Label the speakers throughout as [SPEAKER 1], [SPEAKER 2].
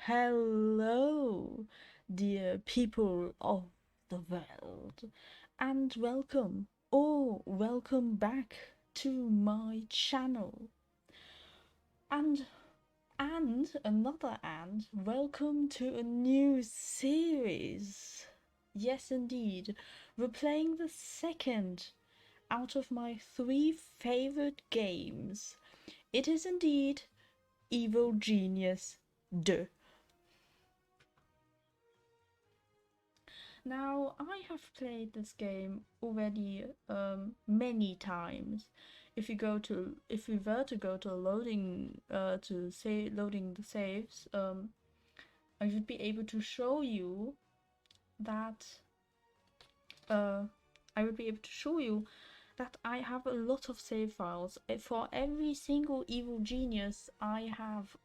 [SPEAKER 1] Hello, dear people of the world, and welcome or welcome back to my channel. And welcome to a new series. Yes, indeed, we're playing the second out of my 3 favorite games. It is indeed Evil Genius 2. Now, I have played this game already many times. If we were to go to loading loading the saves, I would be able to show you that I would be able to show you that I have a lot of save files. For every single Evil Genius, I have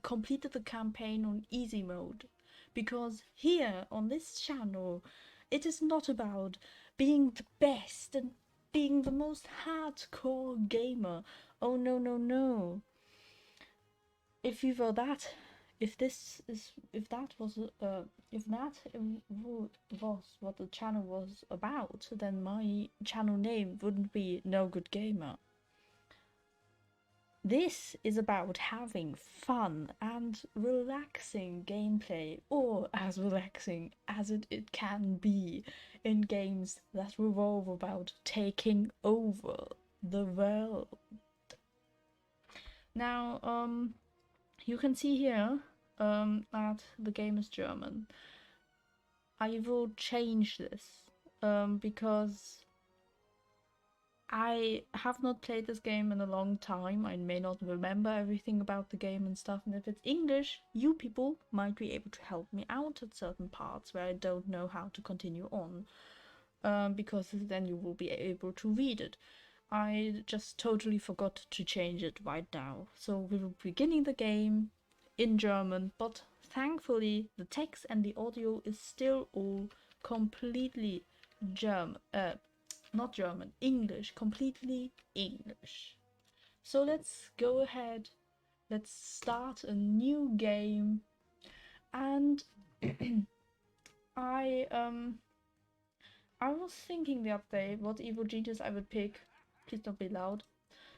[SPEAKER 1] completed the campaign on easy mode. Because here on this channel, it is not about being the best and being the most hardcore gamer. Oh no, no, no. If we were that, if that was what the channel was about, then my channel name wouldn't be No Good Gamer. This is about having fun and relaxing gameplay, or as relaxing as it can be in games that revolve about taking over the world. Now, you can see here that the game is German. I will change this because I have not played this game in a long time. I may not remember everything about the game and stuff, and if it's English, you people might be able to help me out at certain parts where I don't know how to continue on, because then you will be able to read it. I just totally forgot to change it right now. So we were beginning the game in German, but thankfully the text and the audio is still all completely German. Not German, English, completely English. So let's go ahead, let's start a new game. And I was thinking the other day what Evil Genius I would pick. Please don't be loud.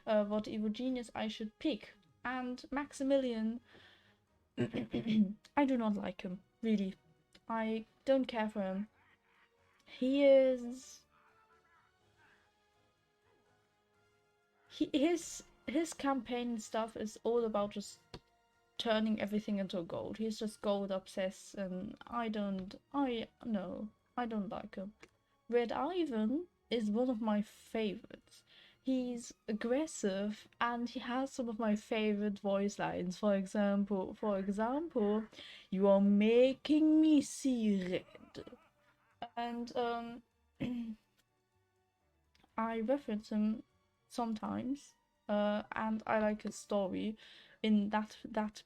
[SPEAKER 1] What Evil Genius I should pick. And Maximilian, I do not like him, really. I don't care for him. His campaign stuff is all about just turning everything into gold. He's just gold obsessed, and I don't like him. Red Ivan is one of my favorites. He's aggressive and he has some of my favorite voice lines. For example, you are making me see red. And I reference him sometimes, and I like his story in that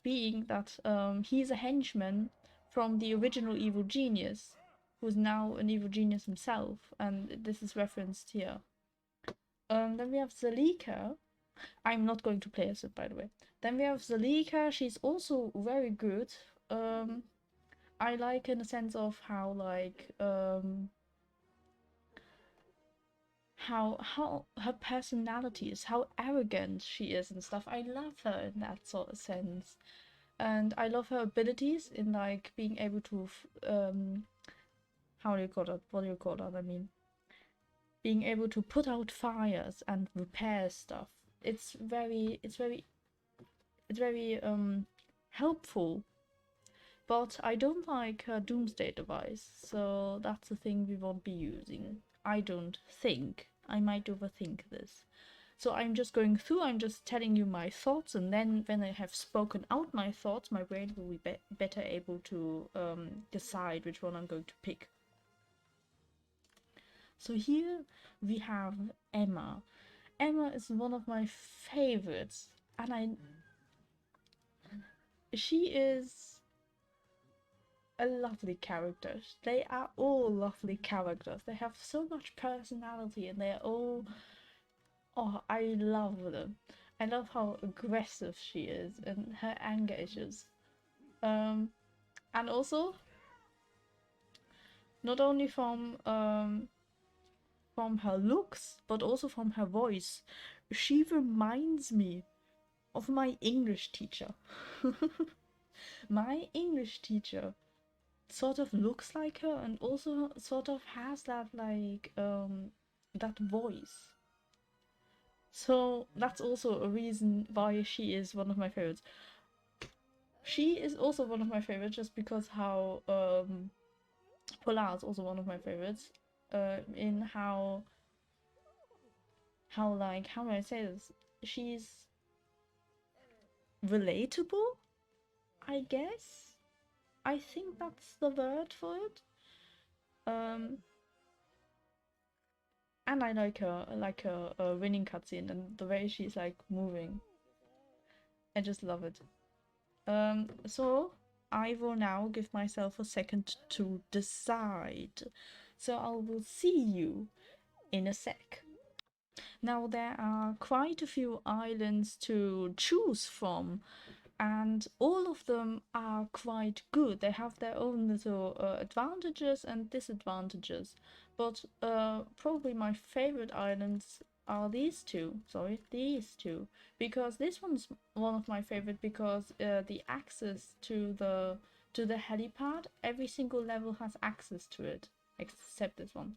[SPEAKER 1] being that he's a henchman from the original Evil Genius, who's now an Evil Genius himself, and this is referenced here. Then we have Zalika. I'm not going to play as it, by the way. Then we have Zalika. She's also very good. I like in the sense of how like how her personality is, how arrogant she is and stuff. I love her in that sort of sense, and I love her abilities in like being able to how do you call that? What do you call that? I mean, being able to put out fires and repair stuff. It's very helpful. But I don't like her doomsday device, so that's the thing we won't be using. I don't think. I might overthink this. So I'm just going through, I'm just telling you my thoughts, and then when I have spoken out my thoughts, my brain will be better able to decide which one I'm going to pick. So here we have Emma. Emma is one of my favorites, and she is a lovely character. They are all lovely characters. They have so much personality, and they're all... Oh, I love them. I love how aggressive she is and her anger issues. And also, not only from her looks, but also from her voice, she reminds me of my English teacher. My English teacher sort of looks like her and also sort of has that that voice. So that's also a reason why she is one of my favorites. She is also one of my favorites just because how Polar is also one of my favorites. In how like, how do I say this? She's relatable, I guess. I think that's the word for it. And I like her winning cutscene and the way she's like moving. I just love it. So I will now give myself a second to decide. So I will see you in a sec. Now there are quite a few islands to choose from, and all of them are quite good. They have their own little advantages and disadvantages, but probably my favorite islands are these two. Sorry, these two, because this one's one of my favorite because the access to the helipad, every single level has access to it, except this one.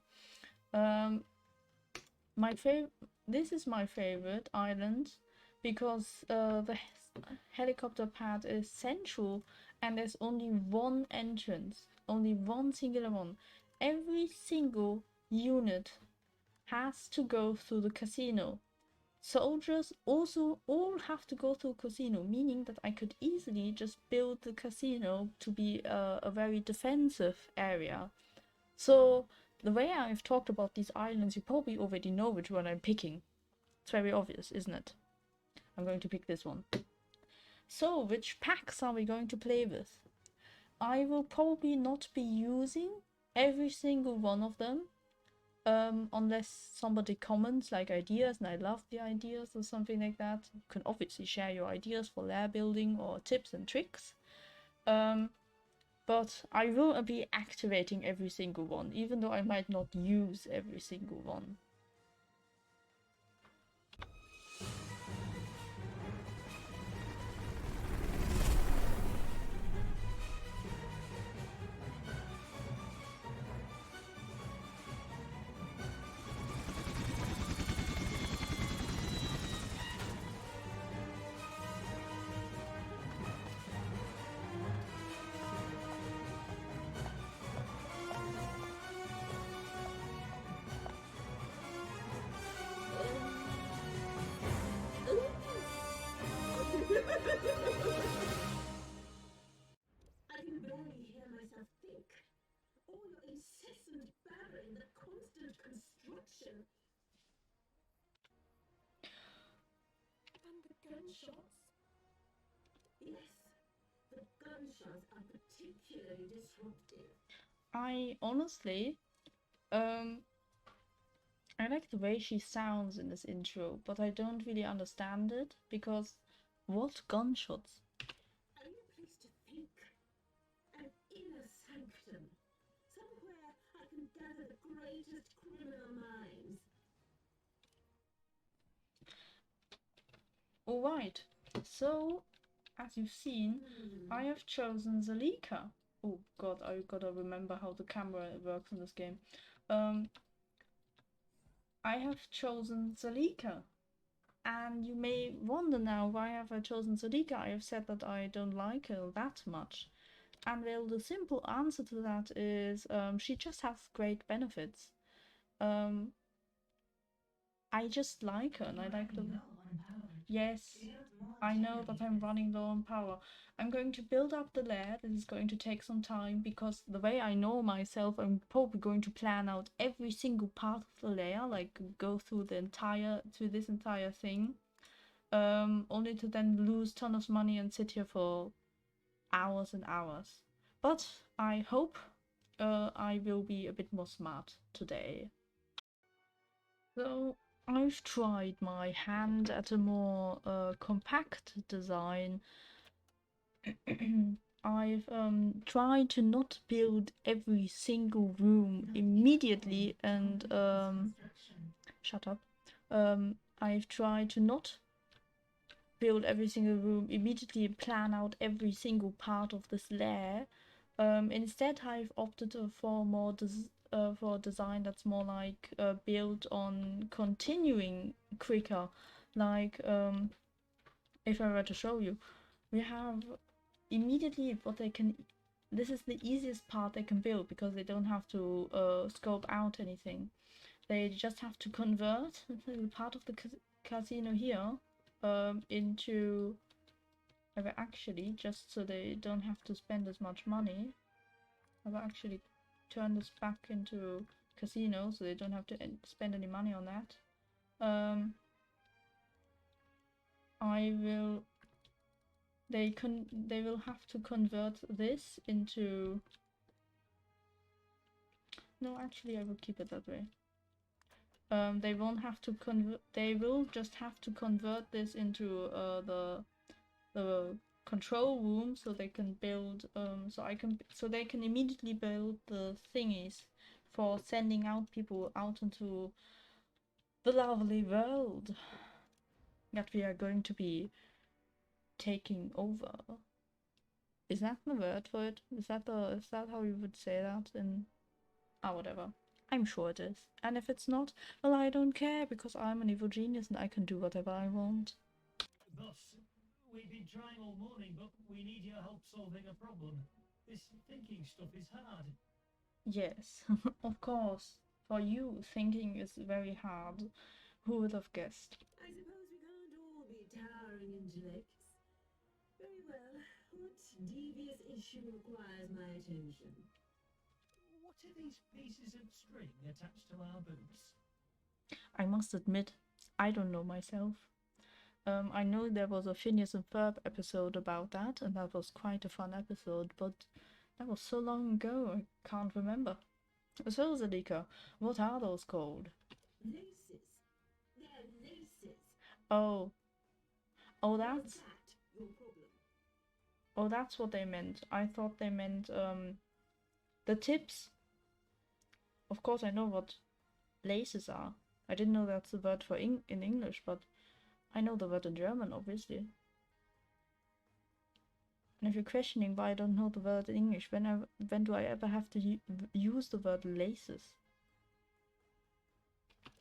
[SPEAKER 1] This is my favorite island because the helicopter pad is central and there's only one entrance, only one singular one. Every single unit has to go through the casino. Soldiers also all have to go through casino, meaning that I could easily just build the casino to be a very defensive area. So the way I've talked about these islands, you probably already know which one I'm picking. It's very obvious, isn't it? I'm going to pick this one. So, which packs are we going to play with? I will probably not be using every single one of them, unless somebody comments like ideas and I love the ideas or something like that. You can obviously share your ideas for lair building or tips and tricks. But I will be activating every single one, even though I might not use every single one.
[SPEAKER 2] I can barely hear myself think. All your incessant babbling, the constant construction. And the gunshots? Yes, the gunshots are particularly disruptive.
[SPEAKER 1] I honestly, I like the way she sounds in this intro, but I don't really understand it because what gunshots?
[SPEAKER 2] I need a place to think. An inner sanctum. Somewhere I can gather the greatest criminal minds.
[SPEAKER 1] Alright, so as you've seen, I have chosen Zalika. Oh god, I gotta remember how the camera works in this game. I have chosen Zalika. And you may wonder now, why have I chosen Zalika? I have said that I don't like her that much. And well, the simple answer to that is she just has great benefits. I just like her and I like the... Yes, I know that I'm running low on power. I'm going to build up the lair. This is going to take some time because the way I know myself, I'm probably going to plan out every single part of the lair, like go through this entire thing. Only to then lose ton of money and sit here for hours and hours. But I hope I will be a bit more smart today. So I've tried my hand at a more compact design. I've tried to not build every single room immediately and shut up. I've tried to not build every single room immediately and plan out every single part of this lair. Instead, I've opted for more for a design that's more like built on continuing quicker. Like if I were to show you, we have immediately what they can. This is the easiest part they can build because they don't have to scope out anything. They just have to convert the part of the casino here into actually, just so they don't have to spend as much money, I will actually turn this back into casino so they don't have to spend any money on that. I will they will have to convert this into, no, actually I will keep it that way. They won't have to convert, they will just have to convert this into the control room so they can build so they can immediately build the thingies for sending out people out into the lovely world that we are going to be taking over. Is that the word for it? Is that how you would say that in whatever. I'm sure it is. And if it's not, well, I don't care because I'm an evil genius and I can do whatever I want.
[SPEAKER 3] Boss, we've been trying all morning, but we need your help solving a problem. This thinking stuff is hard.
[SPEAKER 1] Yes, of course. For you, thinking is very hard. Who would have guessed?
[SPEAKER 2] I suppose we can't all be towering intellects. Very well. What devious issue requires my attention?
[SPEAKER 3] What are these pieces of string attached to our boots?
[SPEAKER 1] I must admit, I don't know myself. I know there was a Phineas and Ferb episode about that, and that was quite a fun episode, but that was so long ago, I can't remember. So, Zalika, what are those called?
[SPEAKER 2] Laces. They're laces.
[SPEAKER 1] Oh, that's...
[SPEAKER 2] Is that your problem?
[SPEAKER 1] Oh, that's what they meant. I thought they meant, the tips. Of course, I know what laces are. I didn't know that's the word for in English, but I know the word in German, obviously. And if you're questioning why I don't know the word in English, when do I ever have to use the word laces?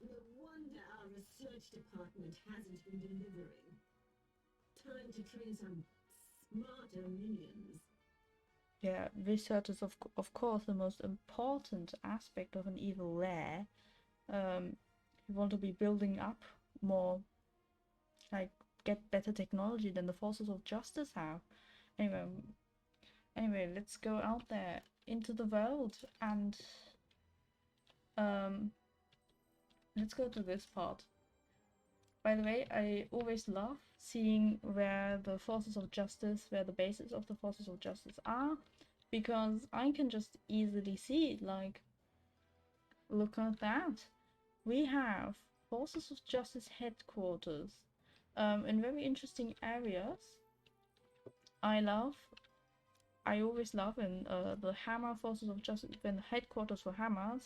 [SPEAKER 2] No wonder our research department hasn't been delivering. Time to train some smarter minions.
[SPEAKER 1] Yeah, research is of course the most important aspect of an evil lair. You want to be building up more, like get better technology than the forces of justice have. Anyway, let's go out there into the world and let's go to this part. By the way, I always love seeing where the forces of justice, where the bases of the forces of justice are, because I can just easily see it. Like, look at that. We have forces of justice headquarters in very interesting areas. I always love in the Hammer forces of justice, when headquarters for Hammer.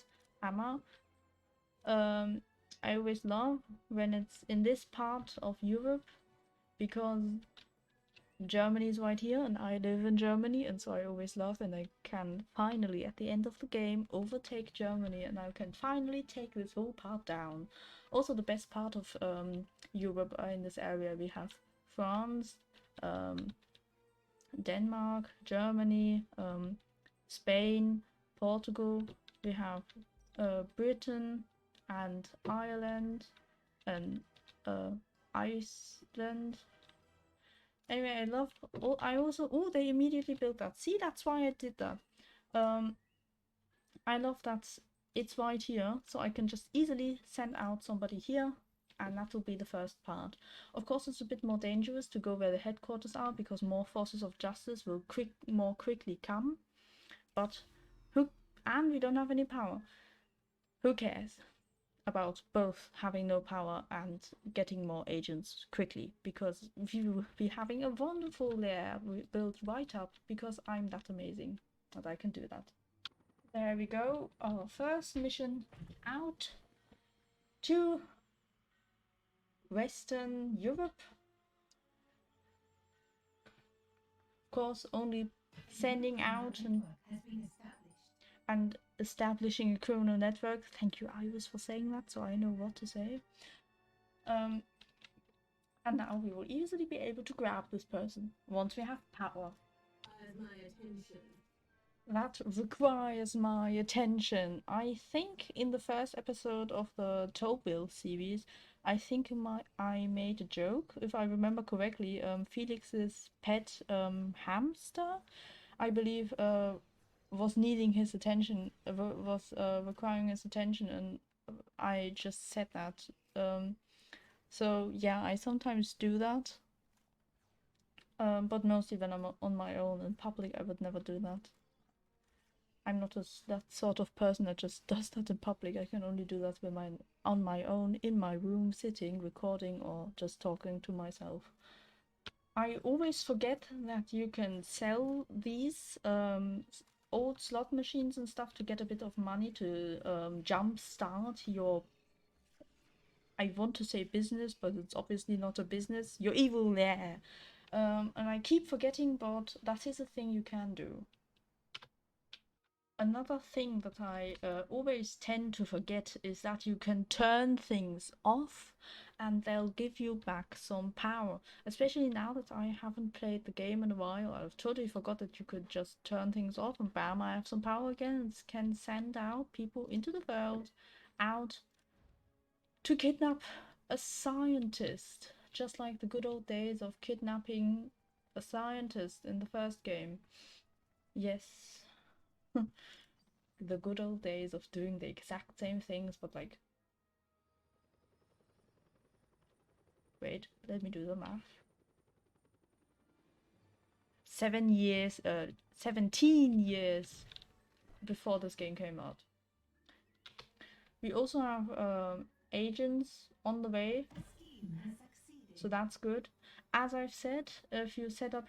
[SPEAKER 1] I always love when it's in this part of Europe, because Germany is right here and I live in Germany, and so I always love when I can finally at the end of the game overtake Germany and I can finally take this whole part down. Also, the best part of Europe in this area, we have France, Denmark, Germany, Spain, Portugal, we have Britain and Ireland and Iceland. Anyway, I love. They immediately built that. See, that's why I did that. I love that it's right here, so I can just easily send out somebody here, and that will be the first part. Of course, it's a bit more dangerous to go where the headquarters are, because more forces of justice will more quickly come. But and we don't have any power. Who cares? about both having no power and getting more agents quickly, because you will be having a wonderful lair built right up because I'm that amazing that I can do that. There we go, our first mission out to Western Europe. Of course, only sending out and establishing a criminal network. Thank you, Iris, for saying that, so I know what to say. And now we will easily be able to grab this person once we have power.
[SPEAKER 2] My attention.
[SPEAKER 1] That requires my attention. I think in the first episode of the Tobville series, I think I made a joke, if I remember correctly. Felix's pet hamster, I believe, was needing his attention, was requiring his attention, and I just said that. So yeah, I sometimes do that. But mostly when I'm on my own in public, I would never do that. I'm not that sort of person that just does that in public. I can only do that when on my own, in my room, sitting, recording, or just talking to myself. I always forget that you can sell these old slot machines and stuff to get a bit of money to jumpstart your, I want to say business, but it's obviously not a business, your evil lair. And I keep forgetting, but that is a thing you can do. Another thing that I always tend to forget is that you can turn things off and they'll give you back some power. Especially now that I haven't played the game in a while, I've totally forgot that you could just turn things off and bam, I have some power again and can send out people into the world out to kidnap a scientist. Just like the good old days of kidnapping a scientist in the first game. Yes. The good old days of doing the exact same things, but like... Wait, let me do the math. 17 years before this game came out. We also have agents on the way, so that's good. As I've said, if you set up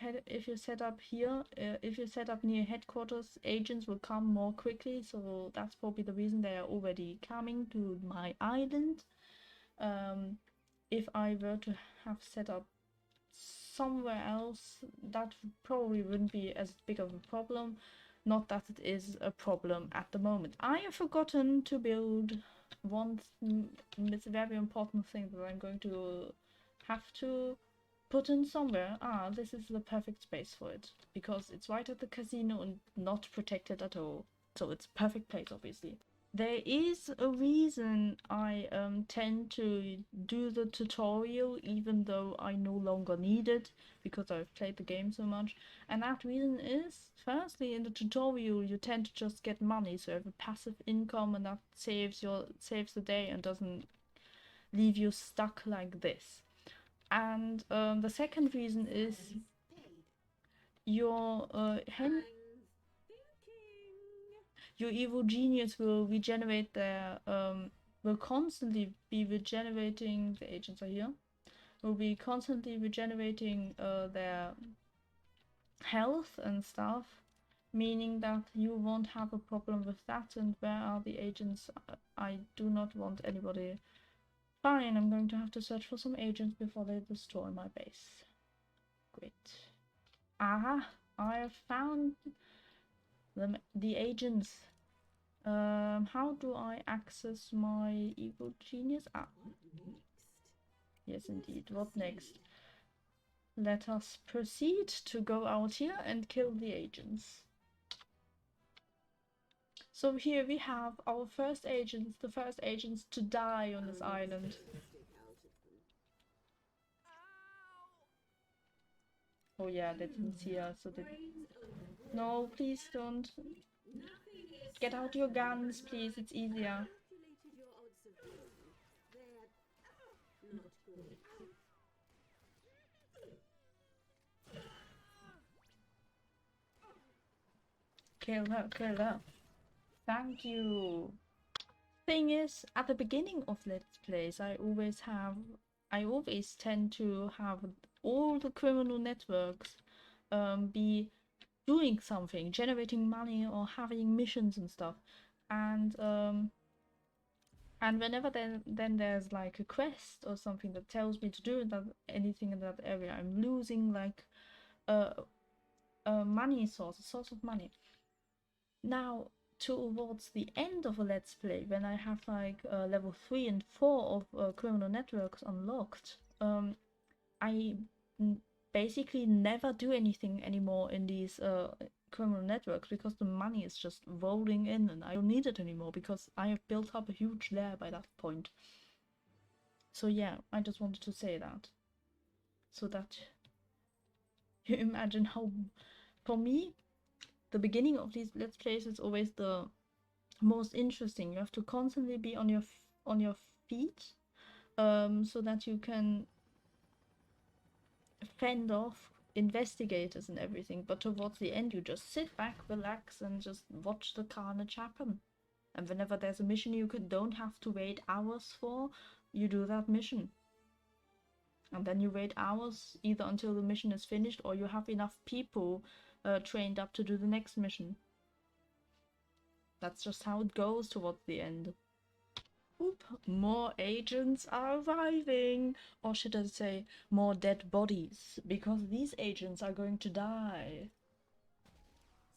[SPEAKER 1] near headquarters, agents will come more quickly. So that's probably the reason they are already coming to my island. If I were to have set up somewhere else, that probably wouldn't be as big of a problem. Not that it is a problem at the moment. I have forgotten to build one very important thing that I'm going to have to put in somewhere. This is the perfect space for it, because it's right at the casino and not protected at all. So it's a perfect place, obviously. There is a reason I tend to do the tutorial even though I no longer need it, because I've played the game so much. And that reason is, firstly, in the tutorial you tend to just get money, so you have a passive income, and that saves the day and doesn't leave you stuck like this. And the second reason is your evil genius will regenerate their will constantly be regenerating, the agents are here, will be constantly regenerating their health and stuff, meaning that you won't have a problem with that. And where are the agents? I do not want anybody. Fine, I'm going to have to search for some agents before they destroy my base. Great. Aha! I have found the agents. How do I access my evil genius? Yes, indeed. What next? Let us proceed to go out here and kill the agents. So here we have our first agents, the first agents to die on this island. Oh yeah, they didn't see us, so they... No, please don't. Get out your guns, please, it's easier. Kill her, kill her. Thank you. Thing is, at the beginning of Let's Plays, I always tend to have all the criminal networks be doing something, generating money or having missions and stuff, and whenever then there's like a quest or something that tells me to do anything in that area, I'm losing like a money source, a source of money. Now, towards the end of a Let's Play, when I have like level 3 and 4 of criminal networks unlocked, I basically never do anything anymore in these criminal networks because the money is just rolling in and I don't need it anymore because I have built up a huge lair by that point. So yeah, I just wanted to say that, so that you imagine how, for me, the beginning of these Let's Plays is always the most interesting. You have to constantly be on your feet, so that you can fend off investigators and everything. But towards the end, you just sit back, relax, and just watch the carnage happen. And whenever there's a mission you don't have to wait hours for, you do that mission. And then you wait hours either until the mission is finished or you have enough people trained up to do the next mission. That's just how it goes towards the end. Oop, more agents are arriving! Or should I say, more dead bodies, because these agents are going to die.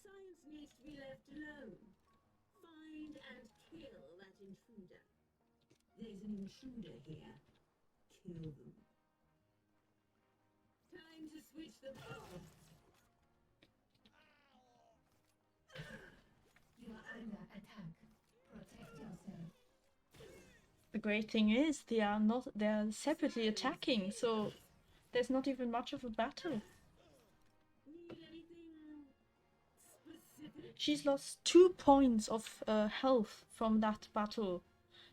[SPEAKER 2] Science needs to be left alone. Find and kill that intruder. There's an intruder here. Kill them. Time to switch the power.
[SPEAKER 4] You are under attack. Protect yourself.
[SPEAKER 1] The great thing is they're separately attacking, so there's not even much of a battle.
[SPEAKER 2] Need anything specific?
[SPEAKER 1] She's lost 2 points of health from that battle.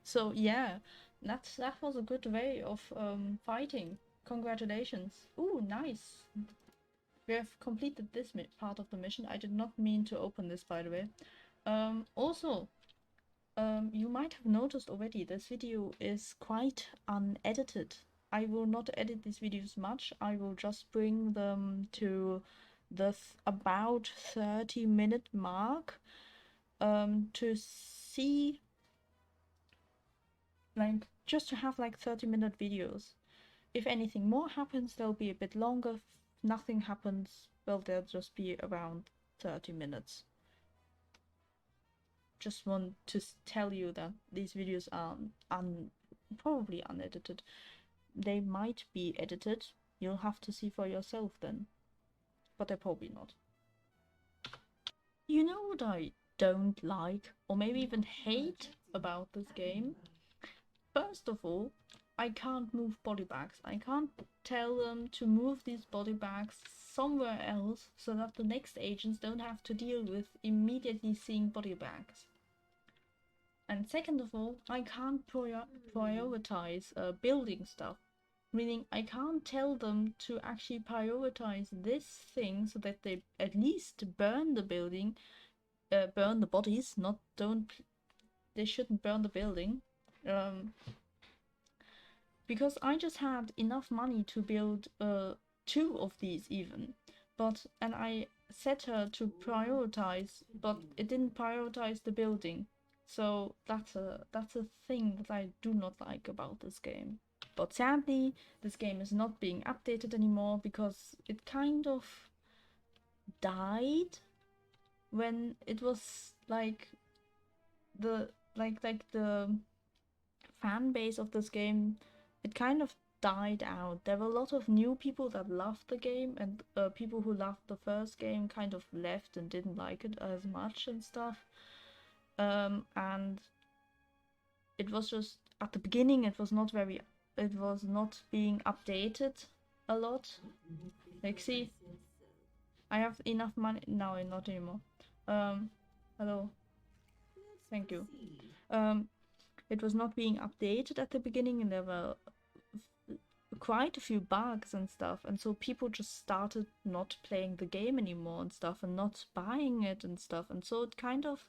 [SPEAKER 1] So yeah, that was a good way of fighting. Congratulations. Ooh, nice. We have completed this part of the mission. I did not mean to open this, by the way. Also, you might have noticed already, this video is quite unedited. I will not edit these videos much. I will just bring them to the about 30-minute mark to see, like, just to have like 30-minute videos. If anything more happens, they'll be a bit longer. If nothing happens, well, they'll just be around 30 minutes. Just want to tell you that these videos are probably unedited. They might be edited. You'll have to see for yourself then. But they're probably not. You know what I don't like, or maybe even hate about this game? First of all, I can't move body bags. I can't tell them to move these body bags somewhere else so that the next agents don't have to deal with immediately seeing body bags. And second of all, I can't prioritize building stuff. Meaning I can't tell them to actually prioritize this thing so that they at least burn the building, burn the bodies, they shouldn't burn the building. Because I just had enough money to build 2 of these even. And I set her to prioritize, but it didn't prioritize the building. So that's a thing that I do not like about this game. But sadly, this game is not being updated anymore because it kind of died when it was like the fan base of this game. It kind of died out. There were a lot of new people that loved the game, and people who loved the first game kind of left and didn't like it as much and stuff. And it was just at the beginning it was not being updated a lot. Like, see, I have enough money now, not anymore. Hello, thank you. It was not being updated at the beginning, and there were quite a few bugs and stuff, and so people just started not playing the game anymore and stuff, and not buying it and stuff, and so it kind of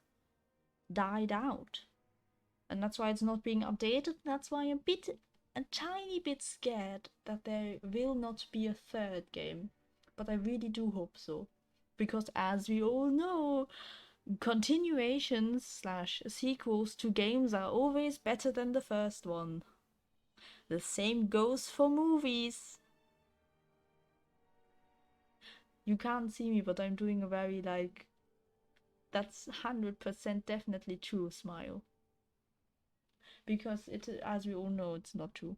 [SPEAKER 1] died out. and that's why it's not being updated. That's why I'm a tiny bit scared that there will not be a third game, but I really do hope so, because as we all know, continuations slash sequels to games are always better than the first one. The same goes for movies. You can't see me, but I'm doing a very, like, that's 100% definitely true smile. Because it, as we all know, it's not true.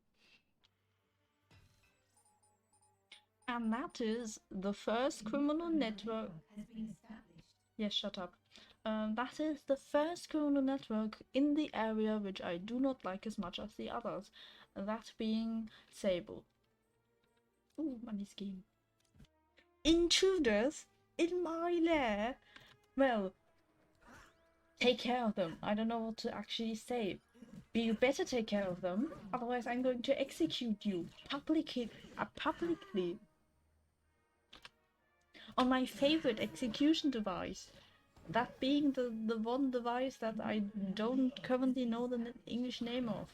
[SPEAKER 1] And that is the first criminal network.
[SPEAKER 4] Has been established.
[SPEAKER 1] Yes, shut up. That is the first criminal network in the area which I do not like as much as the others. That being Sable. Ooh, money scheme. Intruders in my lair? Well, take care of them. I don't know what to actually say. You better take care of them, otherwise I'm going to execute you publicly. On my favorite execution device. That being the one device that I don't currently know the English name of.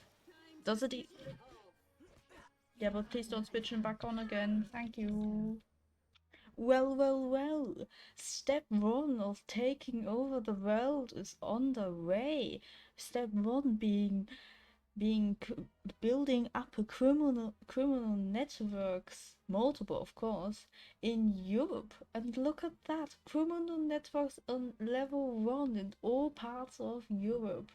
[SPEAKER 1] Does it? Yeah, but please don't switch him back on again. Thank you. Well. Step 1 of taking over the world is on the way. Step 1 being building up a criminal networks, multiple of course, in Europe. And look at that, criminal networks on level 1 in all parts of Europe.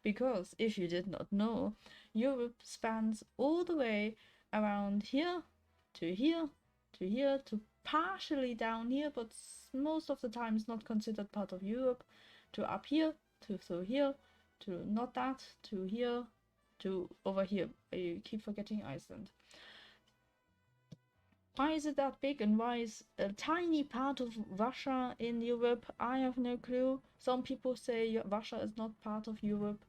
[SPEAKER 1] Because if you did not know, Europe spans all the way around here to here to here to partially down here, but most of the time it's not considered part of Europe, to up here, to through here, to not that, to here, to over here. I keep forgetting Iceland. Why is it that big, and why is a tiny part of Russia in Europe? I have no clue. Some people say Russia is not part of Europe.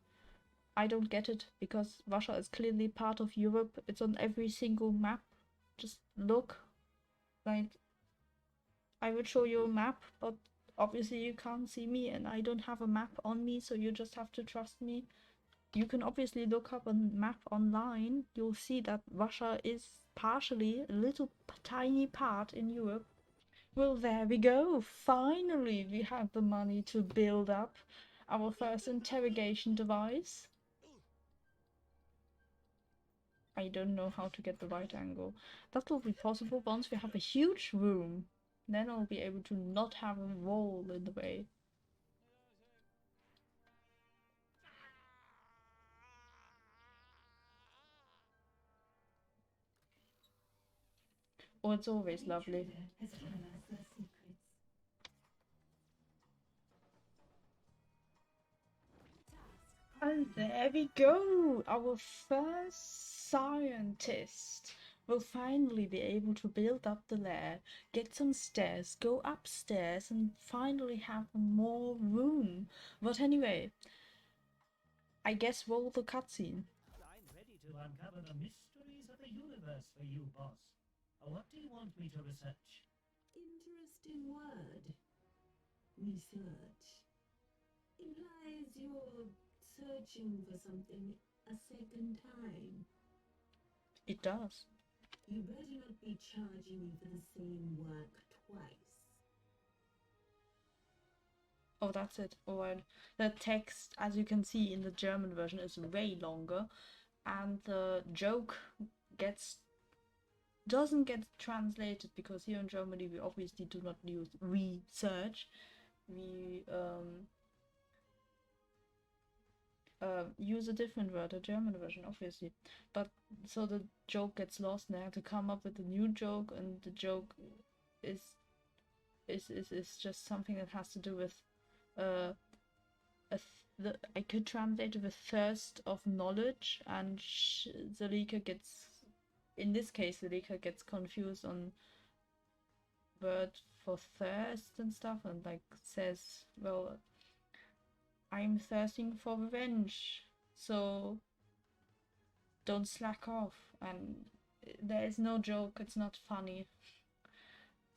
[SPEAKER 1] I don't get it, because Russia is clearly part of Europe. It's on every single map. Just look. Like, I would show you a map, but obviously you can't see me and I don't have a map on me, so you just have to trust me. You can obviously look up a map online. You'll see that Russia is partially a little tiny part in Europe. Well, there we go. Finally, we have the money to build up our first interrogation device. I don't know how to get the right angle. That will be possible once we have a huge room. Then I'll be able to not have a wall in the way. Oh, it's always lovely.
[SPEAKER 4] Has given us their secrets.
[SPEAKER 1] And there we go! Our first scientist will finally be able to build up the lair, get some stairs, go upstairs, and finally have more room. But anyway, I guess roll the cutscene.
[SPEAKER 3] I'm ready to uncover the mysteries of the universe for you, boss. What do you want me to research?
[SPEAKER 2] Interesting word. Research. Implies you're searching for something a second time.
[SPEAKER 1] It does.
[SPEAKER 2] You better not be charging me for the same work twice.
[SPEAKER 1] Oh, that's it. Alright. The text, as you can see in the German version, is way longer, and the joke doesn't get translated, because here in Germany we obviously do not use research. We use a different word, a German version, obviously. But so the joke gets lost, and I have to come up with a new joke, and the joke is just something that has to do with I could translate it with thirst of knowledge, and Zalika gets, in this case, Zalika gets confused on word for thirst and stuff, and like says, well, I'm thirsting for revenge, so don't slack off. And there is no joke, it's not funny.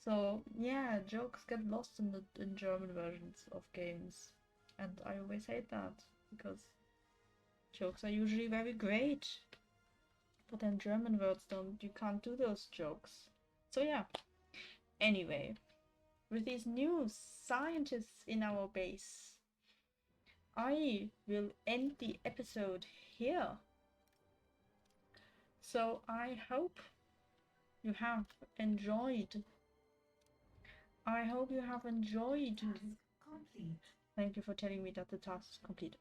[SPEAKER 1] So yeah, jokes get lost in German versions of games, and I always hate that, because Jokes are usually very great. But then German words you can't do those jokes. So yeah. Anyway, with these new scientists in our base, I will end the episode here. So I hope you have enjoyed. I hope you have enjoyed.
[SPEAKER 4] Task complete.
[SPEAKER 1] Thank you for telling me that the task is complete.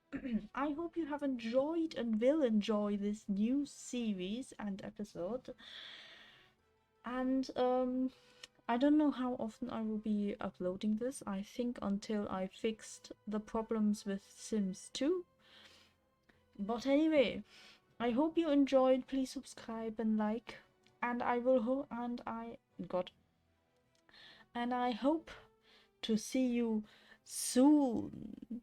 [SPEAKER 1] I hope you have enjoyed and will enjoy this new series and episode. And I don't know how often I will be uploading this. I think until I fixed the problems with Sims 2. But anyway, I hope you enjoyed. Please subscribe and like. And I hope to see you soon.